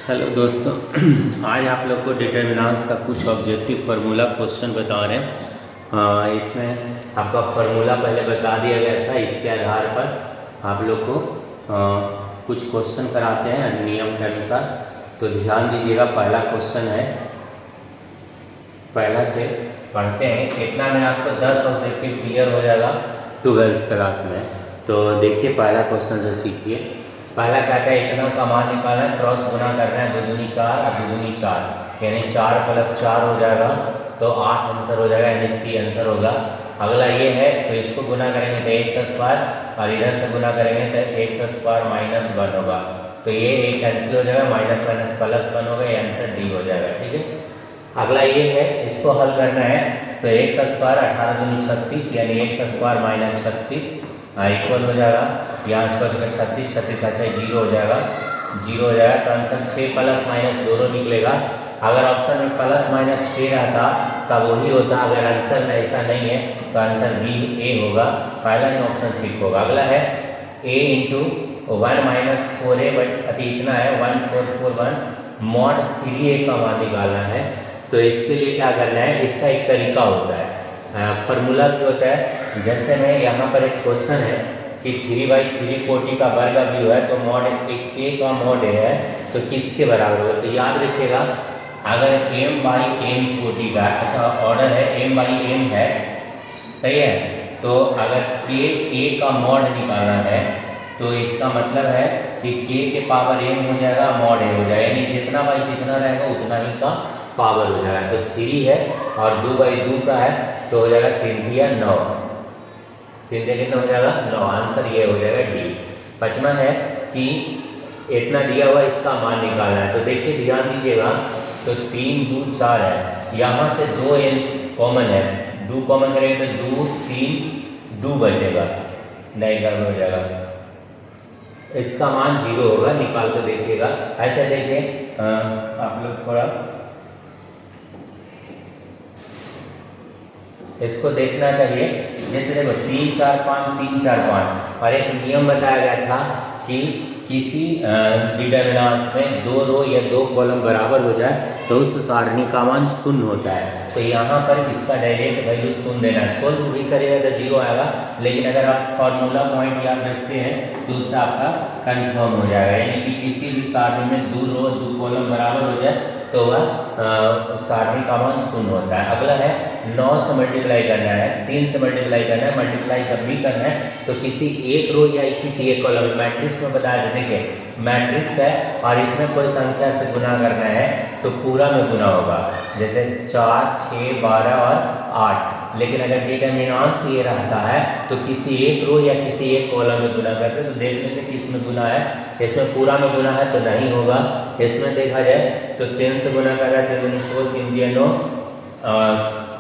Hello दोस्तों, आज आप लोग को डिटर्मिनेंट्स का कुछ ऑब्जेक्टिव फार्मूला क्वेश्चन बता रहे हैं। इसमें आपका फार्मूला पहले बता दिया गया था। इसके आधार पर आप लोग को कुछ क्वेश्चन कराते हैं नियम के अनुसार। तो ध्यान दीजिएगा, पहला क्वेश्चन है, पहला से पढ़ते हैं। कितना में आपको 10 ऑब्जेक्टिव क्लियर हो जाएगा 12th क्लास में। तो देखिए पहला क्वेश्चन से सीखिए। पहला कहता है इतना का मान निकालना है, क्रॉस गुना करना है, 2 दूनी 4 और 2 दूनी 4 यानी 4 + 4 हो जाएगा तो 8 आंसर हो जाएगा, यानी सी आंसर होगा। अगला ये है तो इसको गुना करेंगे तो x² और इधर से गुना करेंगे तो x² - 1 होगा। तो ये एक कैंसिल हो जाएगा, माइनस माइनस प्लस 1 होगा, ये आंसर डी हो जाएगा। ठीक है, अगला ये है, इसको हल करना है तो x² 18 दूनी 36 यानी x² - 36 इक्वल हो जाएगा। यहाँ छोड़ कर 36 36 अच्छा 0 हो जाएगा, 0 हो जाएगा। तो आंसर 6 + - दोनों निकलेगा। अगर ऑप्शन में +- 6 रहता तब वही होता। अगर आंसर में ऐसा नहीं है तो आंसर बी ए होगा, पहला ही ऑप्शन ठीक होगा। अगला है a × 1 - 4a बट अति इतना है 1441 mod 3a का मान निकालना है। तो इसके लिए क्या करना है, इसका एक तरीका होता है, फार्मूला भी होता है। जैसे में यहाँ पर एक क्वेश्चन है कि 3/3 कोटि का वर्ग व्यू है तो मॉड k का मॉड है तो किसके बराबर होगा। तो याद रखिएगा, अगर m/m कोटि का, अच्छा ऑर्डर है m/m है, सही है। तो अगर k का मॉड निकालना है तो इसका मतलब है कि k के पावर m हो जाएगा, मॉड a हो जाएगा, यानी जितना बाई जितना रहेगा उतना ही का पावर हो जाएगा। तो 3 है और 2/2 का है तो हो जाएगा 3 × 9, 3 × कितना हो जाएगा 9, आंसर ये हो जाएगा डी। 5वां है कि इतना दिया हुआ इसका मान निकालना है। तो देखिए ध्यान दीजिएगा, तो 3 2 4 है, यहाँ से 2 कॉमन है, 2 कॉमन करेंगे तो 2 3 2 बचेगा, नहीं गड़बड़ हो जाएगा, इसका मान 0 होगा। निकाल कर देखिएगा। ऐसे देखिए आप लोग थोड़ा इसको देखना चाहिए। जैसे देखो 3 4 5 3 4 5 और एक नियम बताया गया था कि किसी डिटर्मिनेंट्स में 2 रो या 2 कॉलम बराबर हो जाए तो उस सारणी का मान 0 होता है। तो यहाँ पर इसका डायरेक्ट वैल्यू 0 देना है। सोल्व भी करेगा तो 0 आएगा, लेकिन अगर आप फार्मूला पॉइंट याद रखते हैं तो उससे आपका कंफर्म हो जाएगा। यानी कि किसी भी सारणी में 2 रो 2 कॉलम बराबर हो जाए तो वह सारणी का मान 0 होता है। अगला है 9 से मल्टीप्लाई करना है, 3 से मल्टीप्लाई करना है। मल्टीप्लाई जब भी करना है तो किसी एक रो या किसी एक कॉलम, मैट्रिक्स में बताया था, देखिए मैट्रिक्स है और इसमें कोई संख्या से गुना करना है तो पूरा में गुना होगा। जैसे 4 6 12 और 8, लेकिन अगर डिटर्मिनेंट्स ये रहता है तो किसी एक रो या किसी एक कॉलम में गुना करते तो देख लेते किस में गुना है। इसमें पूरा में गुना है तो नहीं होगा। इसमें देखा जाए तो 3 से गुना कर रहा है, 3 × 4 3 × 9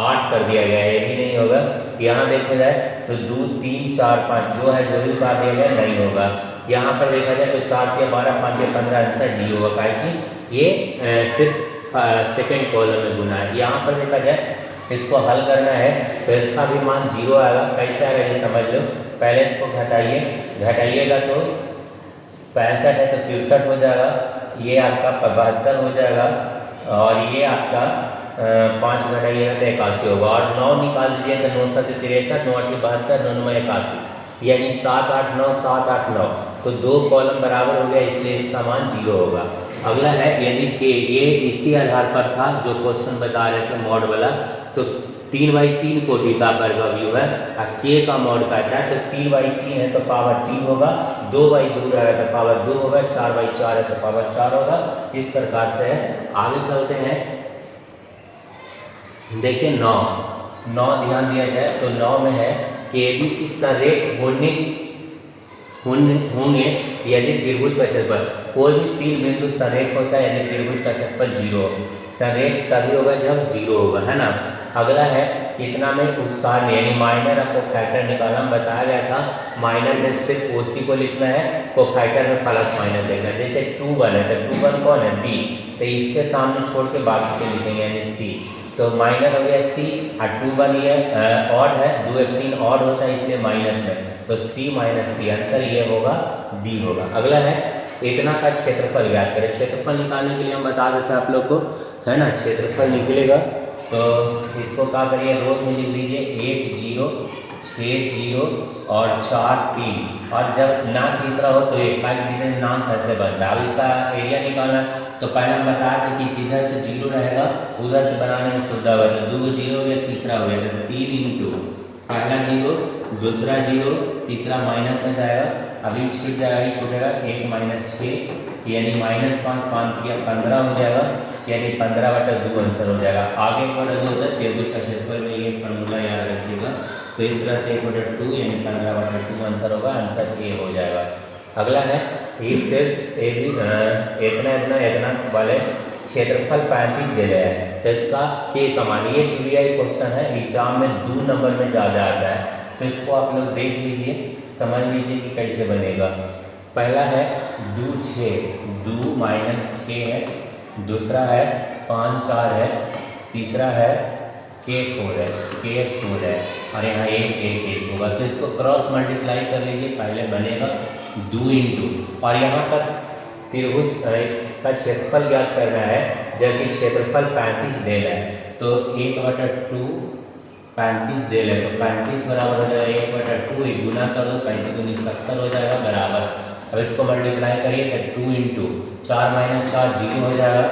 8 कर दिया गया है, ये भी नहीं होगा। यहाँ देखा जाए तो 2 3 4 5 जो है जो भी उतार दिया गया नहीं होगा। यहाँ पर देखा जाए तो 4 × 12 5 × 15 आंसर डी होगा, काहे कि ये सिर्फ सेकेंड कॉलम में गुना है। यहाँ पर देखा जाए इसको हल करना है तो इसका भी मान 0 आएगा। कैसे आएगा ये समझ लो। पहले इसको घटाइए, घटाइएगा तो 65 है तो 63 हो जाएगा, ये आपका 72 हो जाएगा और ये आपका 5 घटाइएगा तो 81 होगा। और 9 निकाल लीजिए तो 9 7 63, 9 8 72, 9 9 81, यानी 7 8 9 7 8 9, तो 2 कॉलम बराबर हो गया, इसलिए इसका मान 0 होगा। अगला है यदि के, ये इसी आधार पर था जो क्वेश्चन बता रहे थे मॉड वाला। तो 3/3 कोटि का वर्ग व्यू है और के का मॉड कहता है तो 3/3 है तो पावर 3 होगा, 2/2 रहेगा तो पावर 2 होगा, 4/4 है तो पावर 4 होगा। इस प्रकार से आगे चलते हैं। देखिए 9 ध्यान दिया जाए तो 9 में है कि ABC संरेख होंगे यदि त्रिभुज का क्षेत्रफल, कोई भी 3 बिंदु संरेख होता है यदि त्रिभुज का क्षेत्रफल 0, संरेख तभी होगा जब 0 होगा, है ना। अगला है इतना में उपसार यानी माइनर आपको फैक्टर निकालना बताया गया था। माइनर में सिर्फ ओसी को लिखना है, को फैक्टर में प्लस माइनस देखना है। जैसे 2 1 है तो 2 1 कौन है, बी, तो इसके सामने छोड़ के बाकी के लिखेंगे यानी सी। तो माइनर हो गया सी और 2 1 ये ऑड है, 2 1 3 ऑड होता है इसलिए माइनस में, तो सी - सी आंसर ये होगा डी होगा। अगला है इतना का क्षेत्रफल ज्ञात करें। क्षेत्रफल निकालने के लिए हम बता देते हैं आप लोग को, है ना। क्षेत्रफल निकलेगा तो इसको क्या करिए, रोज में लिख दीजिए 1 0 6 0 और 4 3, और जब ना तीसरा हो तो एक का डिटरमिनेंट ऐसे बनता है। अब इसका एरिया निकालना, तो पहले हम बताया था कि जिधर से 0 रहेगा उधर से बनाने में सुविधा होगा। तो 2 0 हो गया, तीसरा हो गया, तो 3 इंटू पहला 0 दूसरा 0 तीसरा माइनस में जाएगा, अभी छूट जाएगा, ही छूटेगा 1 - 6 यानी -5 5 किया 15 हो जाएगा, यानी 15/2 आंसर हो जाएगा। आगे 1/2 होता है त्रिभुज का क्षेत्रफल में, ये फार्मूला याद रखिएगा। तो इस तरह से 1/2 यानी 15/2 आंसर होगा, आंसर ए हो जाएगा। अगला है इतना वाले क्षेत्रफल 35 दे रहे हैं, तो इसका के कमान, ये DVI क्वेश्चन है, एग्जाम में 2 नंबर में ज़्यादा आता है। तो इसको आप लोग देख लीजिए, समझ लीजिए कि कैसे बनेगा। पहला है 2 -6 है, दूसरा है 5 4 है, तीसरा है K4 है, और यहाँ 1 होगा। तो इसको क्रॉस मल्टीप्लाई कर लीजिए, पहले बनेगा 2 इंटू, और यहाँ पर त्रिभुज का क्षेत्रफल ज्ञात करना है, जबकि क्षेत्रफल 35 दे रहा है, तो 1/2 35 दे रहे, तो 35 बराबर हो जाएगा 1/2, एक गुना कर दो, 35 दूनी 70 हो जाएगा बराबर। अब इसको मल्टीप्लाई करिए तो 2 इंटू 4 - 4 0 हो जाएगा,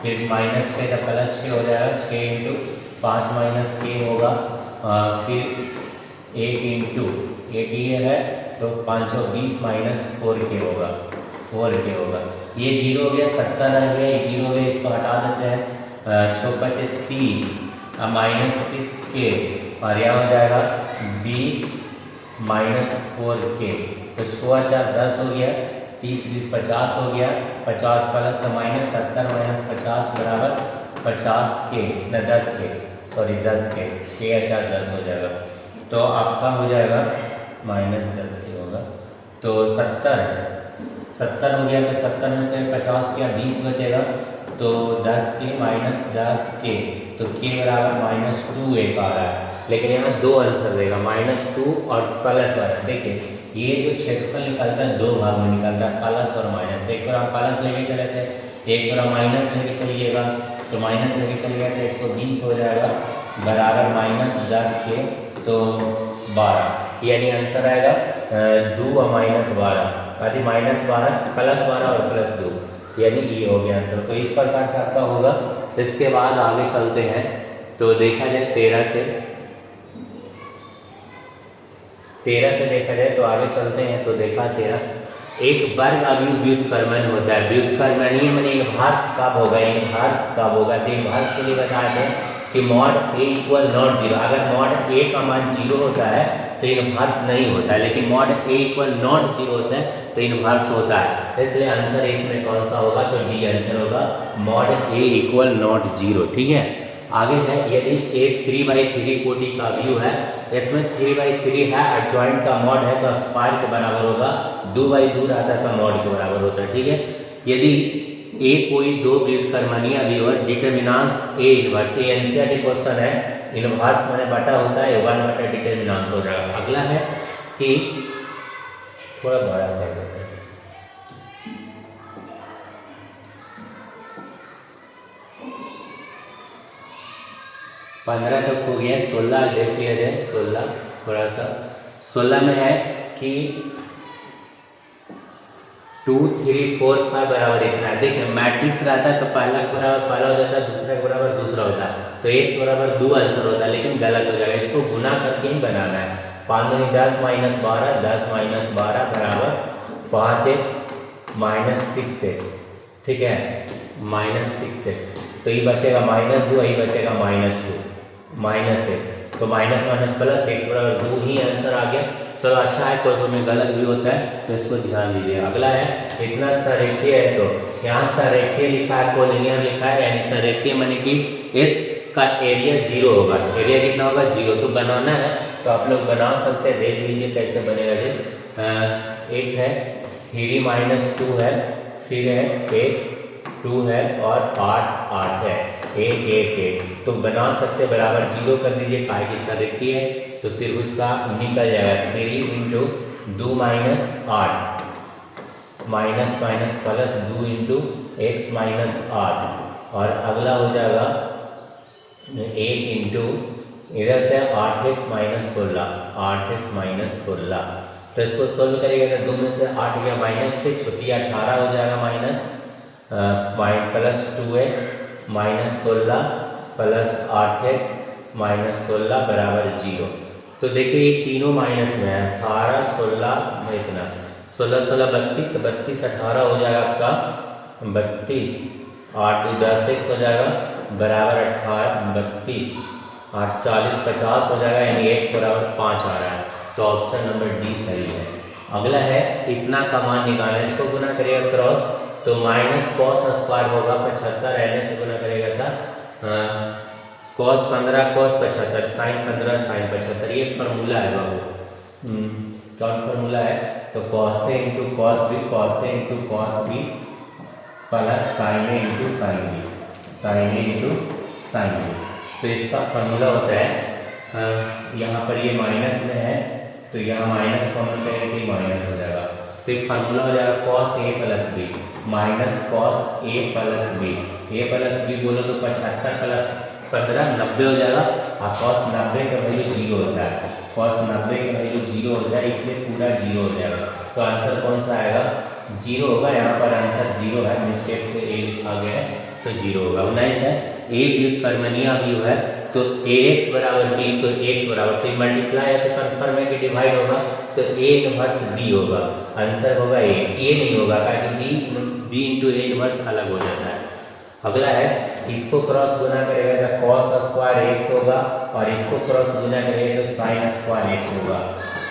फिर -6 तो +6 हो जाएगा, 6 इंटू 5 - K होगा, फिर 1 इंटू 1 ये है तो 520 - 4K होगा, 4K होगा। ये 0 हो गया, 70 रह गया, ये 0 हो गया, इसको हटा देते हैं, 6 × 5 = 30 -6K, और यह हो जाएगा 20 - 4K, तो 6 × 4 = 10 हो गया, 30 × 20 = 50 हो गया, 50 प्लस तो -70 - 50 बराबर 50K न 10K, सॉरी 10K, 6 × 4 = 10 हो जाएगा। तो आपका हो जाएगा -10K होगा, तो 70 हो गया, तो 70 में से 50 किया 20 बचेगा, तो 10K - 10K, तो K बराबर -2 एक आ रहा है, लेकिन यहाँ 2 आंसर देगा, -2 और +1। देखिए ये जो क्षेत्रफल निकलता है 2 भाग में निकलता है, प्लस और माइनस। तो एक बार आप प्लस लेके चले थे, एक बार माइनस लेके चलिएगा, तो माइनस लेके चलिएगा तो 120 हो जाएगा बराबर -10K, तो 12, यानी आंसर आएगा 2 और -12, अभी -12 +12 और +2, यानी ये हो गया आंसर। तो इस प्रकार से आपका होगा। इसके बाद आगे चलते हैं, तो देखा जाए 13 से देखा जाए तो आगे चलते हैं, तो देखा 13, एक वर्ग अवयव व्युत्क्रमण होता है। व्युत्क्रमणीय मैंने इनवर्स कब होगा, इनवर्स कब होगा, तो इनवर्स के लिए बता दें कि mod A = not 0, अगर mod A का मान 0 होता है तो इनवर्स नहीं होता है, लेकिन mod A = not 0 होता है तो इनवर्स होता है। इसलिए आंसर इसमें कौन सा होगा, तो डी आंसर होगा, mod A = not 0। ठीक है, आगे है, यदि एक 3/3 कोटि का अवयव है, इसमें 3/3 है, एडजॉइंट का मॉड है, तो स्क्वायर के बराबर होगा, 2/2 रहता है तो मॉड के बराबर होता है। ठीक है, यदि ए कोई 2 व्युत्क्रमणीय अवयव है, डिटरमिनेंट्स A इनवर्स, ये एनसीईआरटी क्वेश्चन है, इनवर्स माने बटा होता है, 1/, डिटरमिनेंट्स हो जाएगा। अगला है कि थोड़ा बड़ा कर देते हैं, 15 तक हो गया, 16 देख लिया जाए, 16 थोड़ा सा, 16 में है कि 2 3 4 5 बराबर इतना है। देखिए मैट्रिक्स रहता है तो पहला के बराबर पहला हो जाता है, दूसरा के बराबर दूसरा होता है, तो x बराबर 2 आंसर होता है, लेकिन गलत हो जाएगा, इसको गुना करके ही बनाना है। 5 × 10 - 12, 10 - 12 बराबर 5x - 6x। ठीक है, -6x, तो ये बचेगा -2, यही बचेगा -2 -x, तो माइनस प्लस x बराबर 2 ही आंसर आ गया। चलो अच्छा है, कोई में गलत भी होता है तो इसको ध्यान दीजिए। अगला है, इतना संरेखीय है, तो यहाँ संरेखीय लिखा है, कोलिनियर लिखा है, यानी संरेखीय माने कि इस का एरिया 0 होगा, एरिया कितना होगा 0, तो बनाना है तो आप लोग बना सकते हैं, देख लीजिए कैसे बनेगा जी। एक है 3 - 2 है, फिर है x 2 है, और 8 है, 1 तो बना सकते बराबर 0 कर दीजिए, काय की संरेखीय है तो त्रिभुज का निकल जाएगा, 3 × 2 - 8 minus minus plus 2 into x minus 8 और अगला हो जाएगा 8 इंटू इधर से 8x माइनस 16, 8x माइनस 16। तो इसको सोल्व करिएगा तो 2 में से 8 गया माइनस 6, छुट्टी 18 हो जाएगा minus plus 2x minus 16 plus 8x minus 16 बराबर 0। तो देखिए ये तीनों माइनस में है, 18 16 इतना 16 16 32, 32 18 हो जाएगा आपका 32, 8 10 x हो जाएगा बराबर 18 32, 8 40 50 हो जाएगा, यानी x बराबर 5 आ रहा है। तो ऑप्शन नंबर डी सही है। अगला है इतना का मान निकालना, इसको गुना करिएगा क्रॉस तो माइनस कॉस स्क्वायर होगा 75, रहने से गुना करिएगा था कॉस 15 कॉस 75 साइन 15 साइन 75, ये फार्मूला है बाबू। कौन फार्मूला है? तो cos A into cos B, cos A into cos B plus sine A into sine B, sine A into sine B. तो इसका फार्मूला होता है यहाँ पर ये माइनस में है तो यहाँ माइनस कॉमन करेंगे माइनस हो जाएगा। तो एक फार्मूला हो जाएगा cos A plus B minus cos A plus B, A plus B बोलो तो 75 प्लस 15 90 हो जाएगा और कॉस 90 का वैल्यू 0 होता है, कॉस 90 का वैल्यू 0 होता है, इसलिए पूरा 0 हो जाएगा। तो आंसर कौन सा आएगा? 0 होगा। यहाँ पर आंसर 0 है, मिस्टेक से ए लिखा गया है तो 0 होगा। 19 है ए व्युत्क्रमणीय व्यू है तो ax बराबर b, तो x बराबर तो मल्टीप्लाई है तो कन्फर्म है कि डिवाइड होगा तो a इनवर्स b होगा, आंसर होगा a नहीं होगा क्योंकि b इंटू ए इनवर्स अलग हो जाता है। अगला है इसको क्रॉस गुना करेगा तो कॉस स्क्वायर x होगा और इसको क्रॉस गुना करेगा तो साइन स्क्वायर x होगा,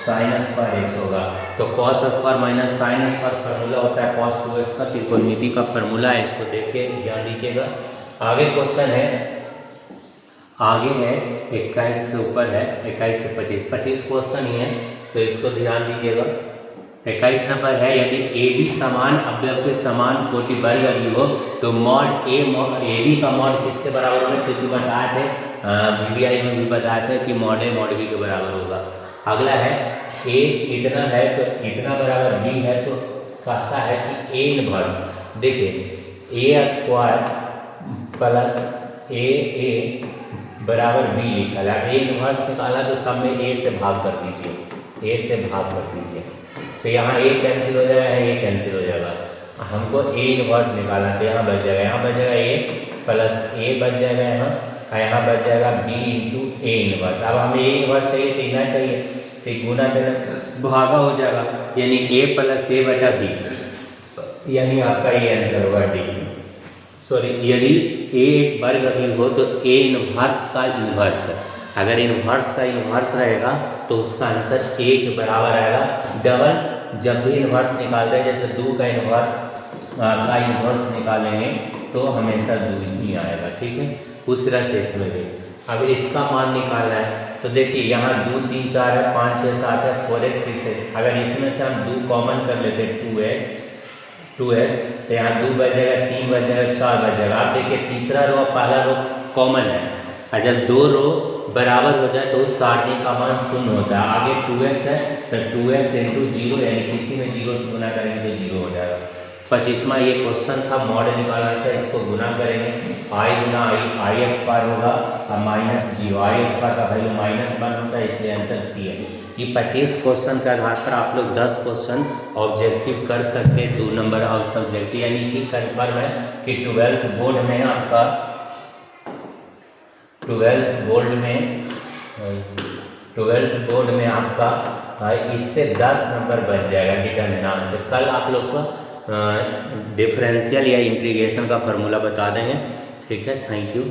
साइन स्क्वायर x होगा। तो cos square minus sine square formula होता है कॉस 2x का, त्रिकोणमिति का फार्मूला है, इसको देख के ध्यान दीजिएगा। आगे क्वेश्चन है, आगे है 21 से ऊपर है 21 से 25 क्वेश्चन ही है तो इसको ध्यान दीजिएगा। 21 नंबर है यदि ए बी समान अवयव के समान कोटि वर्ग भी हो तो मॉड ए बी का मॉड किसके बराबर होगा? क्योंकि बताए थे VBI में भी बताया था कि मॉड ए मॉड बी के बराबर होगा। अगला है ए इतना है तो इतना बराबर बी है तो कहता है कि ए इनवर्स, देखिए ए स्क्वायर प्लस ए बराबर बी निकाला, ए इनवर्स निकाला तो सब में ए से भाग कर दीजिए, ए से भाग कर दीजिए तो यहाँ ए कैंसिल हो जाएगा, ए कैंसिल हो जाएगा। हमको ए इनवर्स निकालना तो यहाँ बच जाएगा, यहाँ बच जाएगा ए प्लस ए बच जाएगा यहाँ बच जाएगा बी इंटू ए इनवर्स। अब हमें ए इनवर्स चाहिए तो इतना चाहिए तो गुना देना भागा हो जाएगा, यानी ए प्लस ए बटा बी, यानी आपका ये आंसर होगा डी। सॉरी, यदि ए एक वर्ग अभिन्न हो तो ए इनवर्स का इनवर्स, अगर इनवर्स का इनवर्स रहेगा तो उसका आंसर ए के बराबर आएगा। डबल जब भी इनवर्स निकालते हैं जैसे 2 का इनवर्स निकालेंगे तो हमेशा 2 ही आएगा, ठीक है। उस तरह से इसमें भी अब इसका मान निकालना है तो देखिए यहाँ 2 3 4 है, 5 6 7 है, 4x 6 है। अगर इसमें से हम 2 कॉमन कर लेते 2x तो यहाँ 2 बच जाएगा, 3 बच जाएगा, 4 बच जाएगा। आप देखिए तीसरा रो पहला रो कॉमन है और जब 2 रो बराबर हो जाए तो उस सारणी का मान शून्य होता है। आगे 2x है तो 2x इंटू 0, यानी किसी में 0 से गुना करेंगे तो 0 हो जाएगा। 25वां ये क्वेश्चन था, मॉडल निकालना था, इसको गुना करेंगे i गुना आई स्क्वायर होगा और माइनस 0, आई स्क्वायर का वैल्यू -1 होता है, इसलिए आंसर सी है। ये 25 क्वेश्चन के आधार पर आप लोग 10 क्वेश्चन ऑब्जेक्टिव कर सकते हैं, 2 नंबर ऑफ सब्जेक्टिव, यानी कि कन्फर्म है कि 12th बोर्ड में आपका 12th बोर्ड में आपका इससे 10 नंबर बच जाएगा डिटर्मिनेंट से। कल आप लोग को डिफरेंशियल या इंटीग्रेशन का फार्मूला बता देंगे, ठीक है। Thank you.